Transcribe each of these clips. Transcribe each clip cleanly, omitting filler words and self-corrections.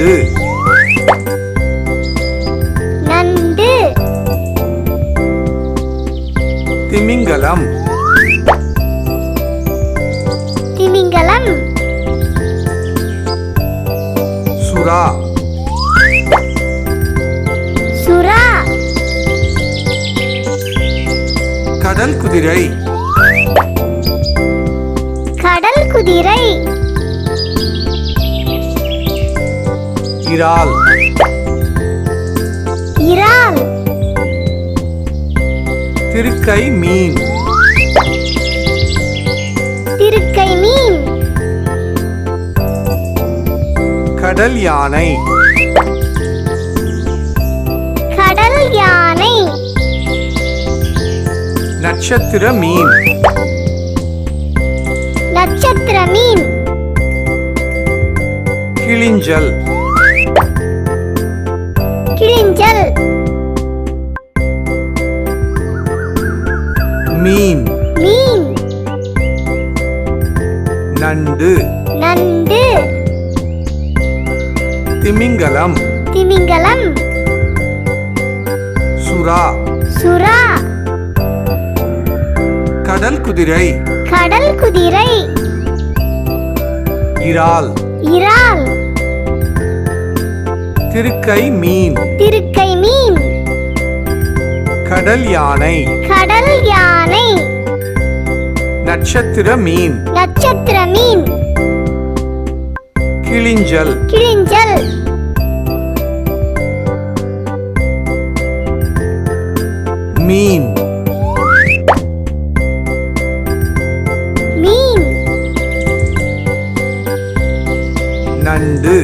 நண்டு நண்டு திமிங்கலம் திமிங்கலம் சுறா சுறா கடல் குதிரை கடல் குதிரை இறால் இறால் திருக்கை மீன் திருக்கை மீன் கடல் யானை கடல் யானை நட்சத்திர மீன் நட்சத்திர மீன் கிளிஞ்சல் கிளிஞ்சல் மீன் மீன் நண்டு நண்டு திமிங்கலம் திமிங்கலம் சுறா சுறா கடல் குதிரை கடல் குதிரை இறால் இறால் திருக்கை மீன் திருக்கை மீன் கடல் யானை கடல் யானை நட்சத்திர மீன் நட்சத்திர மீன் கிளிஞ்சல் கிளிஞ்சல் மீன் மீன் நண்டு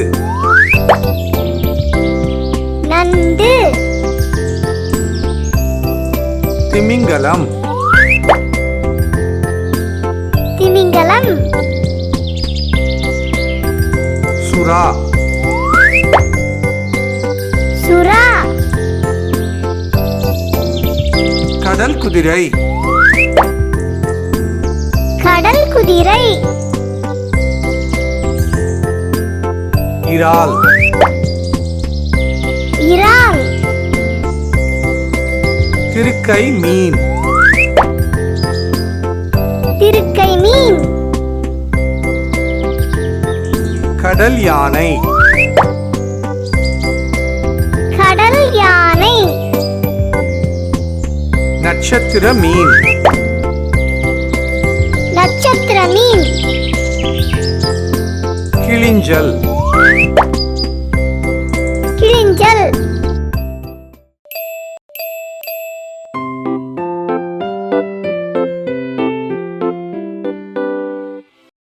நண்டு திமிங்கலம் திமிங்கலம் சுறா சுறா கடல் குதிரை கடல் குதிரை இறால் இறால் திருக்கை மீன் திருக்கை மீன் கடல் யானை கடல் யானை நட்சத்திர மீன் நட்சத்திர மீன் கிளிஞ்சல்